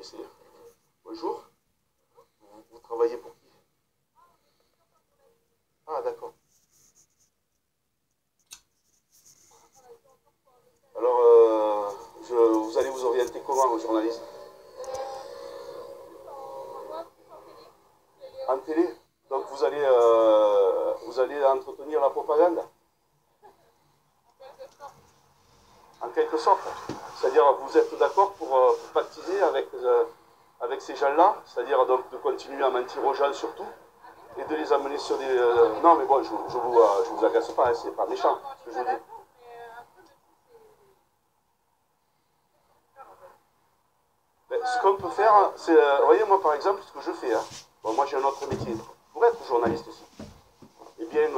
essayer. Bonjour. Vous travaillez pour qui? Ah, d'accord. Alors, vous allez vous orienter comment au journalisme? En télé? Donc vous allez entretenir la propagande? En quelque sorte. C'est-à-dire, vous êtes d'accord pour pactiser avec ces gens-là? C'est-à-dire donc de continuer à mentir aux gens surtout et de les amener sur des... Non, mais bon, je vous agace pas, hein, c'est pas méchant ce que je vous dis. Mais ce qu'on peut faire, c'est... vous voyez, moi par exemple, ce que je fais, hein, bon, moi j'ai un autre métier, pour être journaliste aussi, eh bien,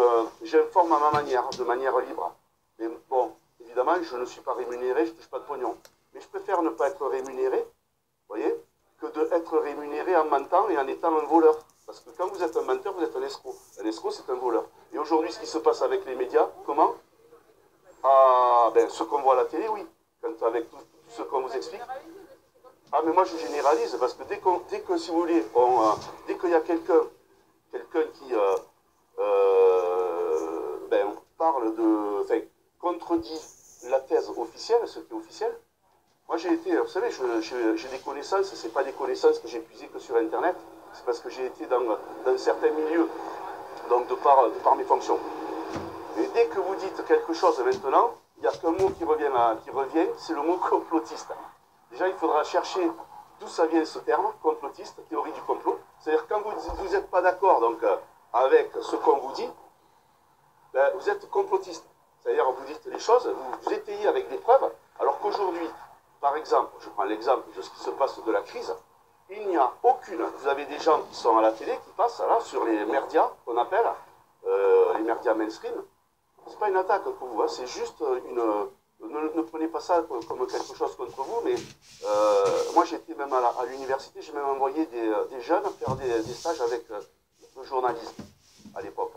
j'informe à ma manière, de manière libre. Mais bon, évidemment, je ne suis pas rémunéré, je ne touche pas de pognon. Mais je préfère ne pas être rémunéré, vous voyez, que d'être rémunéré en mentant et en étant un voleur. Parce que quand vous êtes un menteur, vous êtes un escroc. Un escroc, c'est un voleur. Et aujourd'hui, ce qui se passe avec les médias, comment? Ah, ben, ce qu'on voit à la télé, oui. Quand, avec tout ce qu'on vous explique. Ah, mais moi, je généralise, parce que dès que si vous voulez, dès qu'il y a quelqu'un qui ben, parle de... Enfin, contredit la thèse officielle, ce qui est officiel, moi, j'ai été, vous savez, j'ai des connaissances, c'est pas des connaissances que j'ai puisées que sur Internet, c'est parce que j'ai été dans certains milieux, donc de par mes fonctions. Et dès que vous dites quelque chose maintenant, il n'y a qu'un mot qui revient, c'est le mot complotiste. Déjà, il faudra chercher d'où ça vient ce terme, complotiste, théorie du complot. C'est-à-dire quand vous n'êtes pas d'accord donc avec ce qu'on vous dit, ben, vous êtes complotiste. C'est-à-dire vous dites les choses, vous étayez avec des preuves, alors qu'aujourd'hui, par exemple, je prends l'exemple de ce qui se passe de la crise, il n'y a aucune. Vous avez des gens qui sont à la télé, qui passent là sur les merdias, qu'on appelle, les merdias mainstream. C'est pas une attaque pour vous, hein, c'est juste une... Ne prenez pas ça comme quelque chose contre vous, mais moi j'étais même à l'université, j'ai même envoyé des jeunes faire des stages avec le journalisme à l'époque.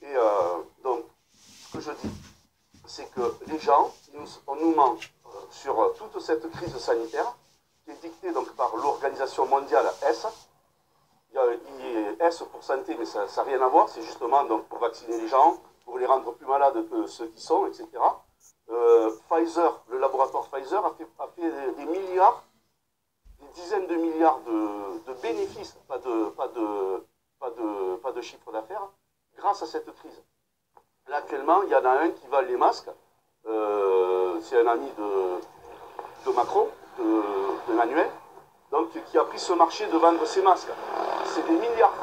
Et donc, ce que je dis, c'est que les gens, on nous ment sur toute cette crise sanitaire, qui est dictée donc par l'Organisation mondiale S. Il y a S pour santé, mais ça n'a rien à voir, c'est justement donc, pour vacciner les gens, pour les rendre plus malades que ceux qui sont, etc. Pfizer, le laboratoire Pfizer a fait des milliards, des dizaines de milliards de bénéfices, pas de chiffre d'affaires, grâce à cette crise. Là, actuellement, il y en a un qui vend les masques. C'est un ami de Macron, d'Emmanuel, donc qui a pris ce marché de vendre ses masques. C'est des milliards.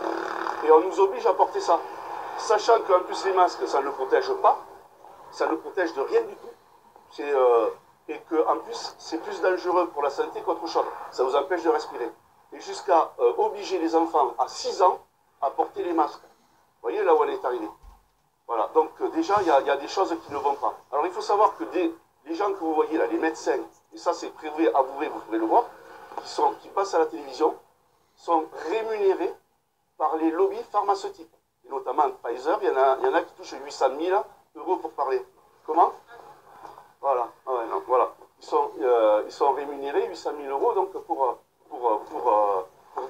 Et on nous oblige à porter ça. Sachant qu'en plus les masques, ça ne le protège pas, ça ne protège de rien du tout. Et qu'en plus, c'est plus dangereux pour la santé qu'autre chose. Ça vous empêche de respirer. Et jusqu'à obliger les enfants à 6 ans à porter les masques. Vous voyez là où on est arrivé. Voilà, donc déjà, il y a des choses qui ne vont pas. Alors il faut savoir que les gens que vous voyez là, les médecins, et ça c'est privé, avoué, vous pouvez le voir, qui passent à la télévision, sont rémunérés par les lobbies pharmaceutiques. Et notamment Pfizer, il y en a qui touchent 800 000 euros pour parler. Comment? Voilà, ah ouais, non, voilà. Ils sont rémunérés 800 000 euros donc pour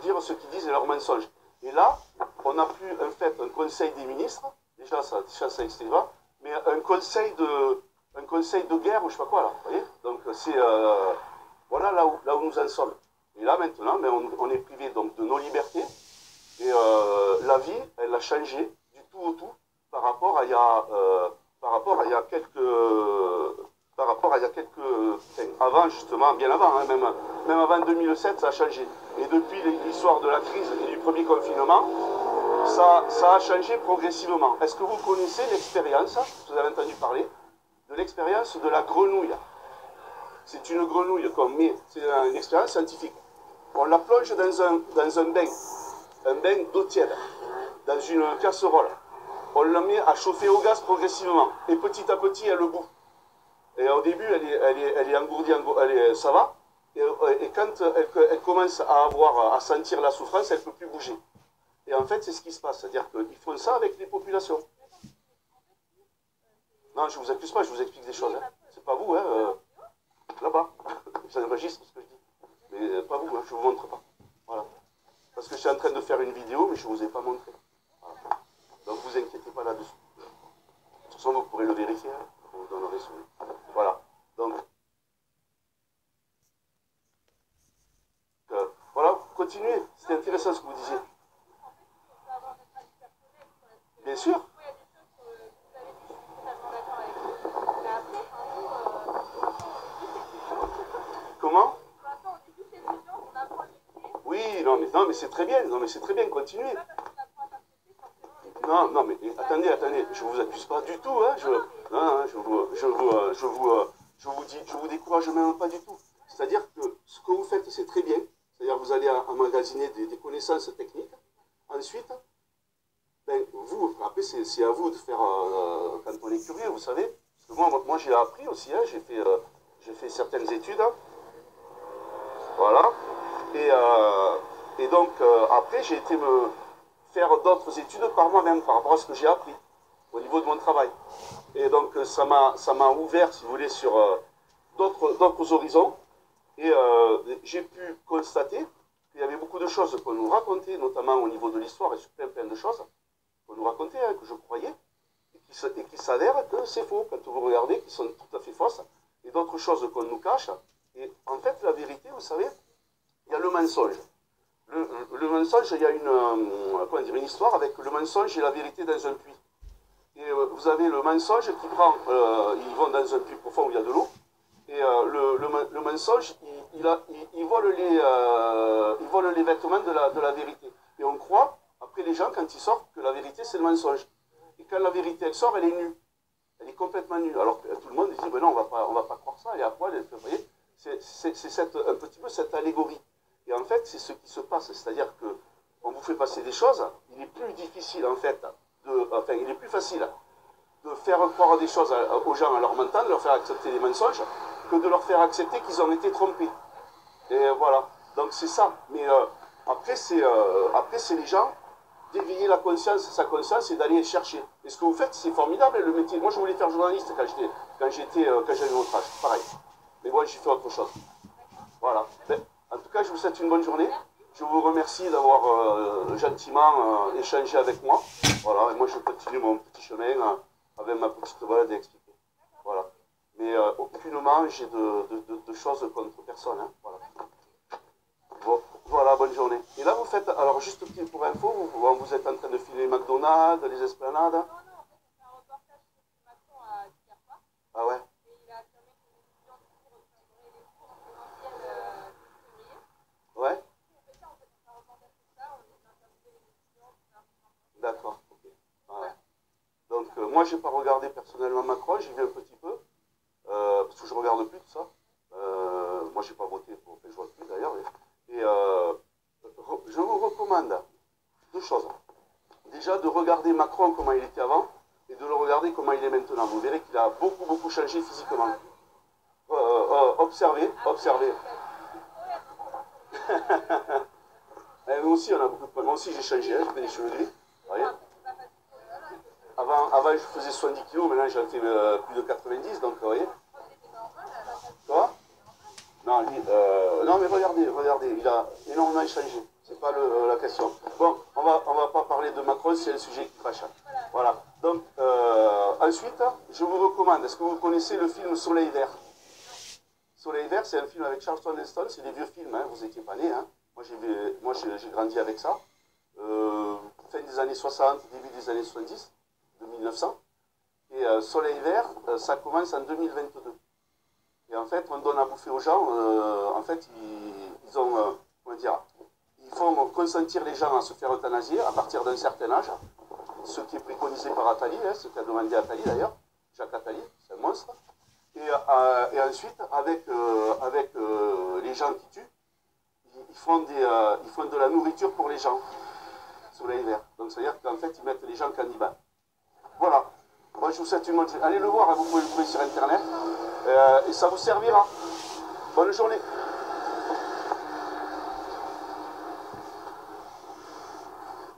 dire ce qu'ils disent et leurs mensonges. Et là, on n'a plus en fait un conseil des ministres, déjà ça extrait, mais un conseil de guerre ou je sais pas quoi là, vous voyez. Donc c'est voilà là où nous en sommes. Et là maintenant, mais on est privé donc de nos libertés et la vie, elle a changé du tout au tout par rapport à il y a quelques avant justement, bien avant, hein, même avant 2007, ça a changé. Et depuis l'histoire de la crise et du premier confinement, ça a changé progressivement. Est-ce que vous connaissez l'expérience, vous avez entendu parler, de l'expérience de la grenouille? C'est une grenouille qu'on met, c'est une expérience scientifique. On la plonge dans un bain d'eau tiède, dans une casserole. On la met à chauffer au gaz progressivement. Et petit à petit, elle bout. Et au début, elle est engourdie, ça va. Et quand elle commence à sentir la souffrance, elle ne peut plus bouger. Et en fait, c'est ce qui se passe. C'est-à-dire qu'ils font ça avec les populations. Non, je ne vous accuse pas, je vous explique des choses. Hein. C'est pas vous, hein, là-bas. J'enregistre ce que je dis. Mais pas vous, hein, je ne vous montre pas. Voilà. Parce que je suis en train de faire une vidéo, mais je ne vous ai pas montré. Voilà. Donc vous inquiétez pas là-dessus. De toute façon, vous pourrez le vérifier, hein. Je vous donnerai celui. Voilà. Donc, voilà, continuez. C'était intéressant ce que vous disiez. Bien sûr. Comment? Oui, non, mais c'est très bien. Non, mais c'est très bien. Continuez. Non, non, mais attendez, je vous accuse pas du tout, hein. Non, je vous décourage même pas du tout. C'est-à-dire que ce que vous faites, c'est très bien. C'est-à-dire que vous allez emmagasiner des connaissances techniques. Ensuite, ben, vous, après, c'est à vous de faire, quand on est curieux, vous savez. Parce que moi j'ai appris aussi, hein, j'ai fait certaines études, hein, voilà. Et, et donc, après, j'ai été me faire d'autres études par moi-même, par rapport à ce que j'ai appris, au niveau de mon travail. Et donc, ça m'a ouvert, si vous voulez, sur d'autres horizons. Et j'ai pu constater qu'il y avait beaucoup de choses qu'on nous racontait, notamment au niveau de l'histoire et sur plein de choses qu'on nous racontait, hein, que je croyais, et qui s'avèrent que c'est faux, quand vous regardez, qui sont tout à fait fausses, et d'autres choses qu'on nous cache. Et en fait, la vérité, vous savez, il y a le mensonge. Le mensonge, il y a comment dire, une histoire avec le mensonge et la vérité dans un puits. Et vous avez le mensonge qui prend, ils vont dans un puits profond où il y a de l'eau, et le mensonge, il vole les vêtements de la vérité. Et on croit, après les gens, quand ils sortent, que la vérité, c'est le mensonge. Et quand la vérité, elle sort, elle est nue. Elle est complètement nue. Alors que tout le monde dit, ben non, on va pas croire ça, elle est à poil, vous voyez. C'est un petit peu cette allégorie. Et en fait, c'est ce qui se passe. C'est-à-dire que on vous fait passer des choses, il est plus difficile, en fait, enfin, il est plus facile de faire croire des choses aux gens en leur mentant, de leur faire accepter des mensonges, que de leur faire accepter qu'ils ont été trompés. Et voilà. Donc c'est ça. Mais après, c'est les gens d'éveiller la conscience, sa conscience et d'aller chercher. Et ce que vous faites, c'est formidable, le métier. Moi, je voulais faire journaliste quand j'avais votre âge. Pareil. Mais moi, j'ai fait autre chose. Voilà. Mais, en tout cas, je vous souhaite une bonne journée. Je vous remercie d'avoir gentiment échangé avec moi. Voilà. Et moi, je continue mon petit chemin avec ma petite balade à expliquer. Voilà. Mais aucunement, j'ai de choses contre personne. Hein. Voilà. Bon, voilà, bonne journée. Et là, vous faites, alors juste pour info, vous êtes en train de filer McDonald's, les esplanades. Ah ouais. Ouais. D'accord. Ok. Ouais. Donc, moi, j'ai pas regardé personnellement Macron, j'y vais un petit peu, parce que je regarde plus tout ça. Moi, j'ai pas voté pour, je vois plus d'ailleurs. Et je vous recommande deux choses. Déjà, de regarder Macron comment il était avant, et de le regarder comment il est maintenant. Vous verrez qu'il a beaucoup changé physiquement. Observez. Nous aussi, on a beaucoup de problèmes. Moi aussi, j'ai changé, hein, j'ai fait des cheveux gris. Vous voyez. Avant, je faisais 70 kilos, maintenant j'en fais plus de 90, donc vous voyez. Quoi? Non, non, mais regardez, il a énormément changé. C'est pas la question. Bon, on va pas parler de Macron, c'est un sujet qui fâche. Voilà. Donc, ensuite, je vous recommande, est-ce que vous connaissez le film Soleil Vert? Soleil Vert, c'est un film avec Charlton Heston, c'est des vieux films, hein, vous étiez pas nés. Hein. Moi, j'ai grandi avec ça. Fin des années 60, début des années 70, de 1900. Et Soleil Vert, ça commence en 2022. Et en fait, on donne à bouffer aux gens. En fait, ils ont, comment dire, ils font consentir les gens à se faire euthanasier à partir d'un certain âge, ce qui est préconisé par Attali, hein, ce qu'a demandé Attali d'ailleurs, Jacques Attali, c'est un monstre. Et ensuite, avec les gens qui tuent, ils font de la nourriture pour les gens, Soleil Vert. Donc, c'est-à-dire qu'en fait, ils mettent les gens cannibales. Voilà. Moi, je vous souhaite une bonne journée. Allez le voir, hein, vous pouvez le trouver sur Internet. Et ça vous servira. Bonne journée.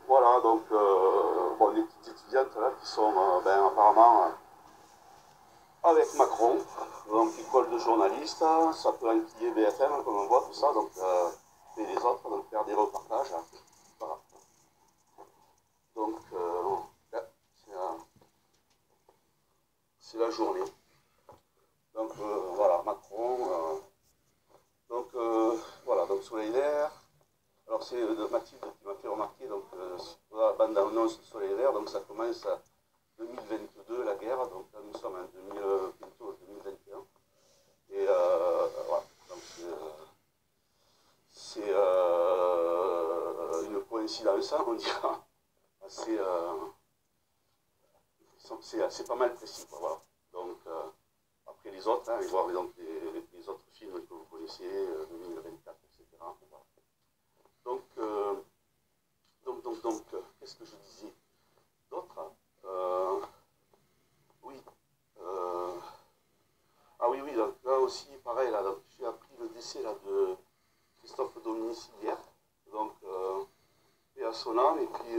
Voilà, donc, bon, les petites étudiantes là, qui sont apparemment avec Macron. Donc école de journaliste, ça peut enquiller BFM, comme on voit, tout ça, donc et les autres, donc faire des reportages. Voilà. Donc c'est la journée. Donc voilà, Macron. Donc voilà, donc Soleil Vert. Alors c'est Mathilde qui m'a fait remarquer, donc la bande annonce Soleil Vert, donc ça commence à 2022, la guerre, donc là nous sommes en bientôt 2021. Et voilà, donc c'est une coïncidence, hein, on dira. C'est pas mal précis, quoi, voilà. Donc après les autres, hein, et voir donc, les autres films que vous connaissez, 2024, etc. Voilà. Donc, qu'est-ce que je disais d'autre, hein? Oui. Ah oui, donc là aussi, pareil, là, j'ai appris le décès là, de Christophe Dominici hier. Donc, et à son âme, et puis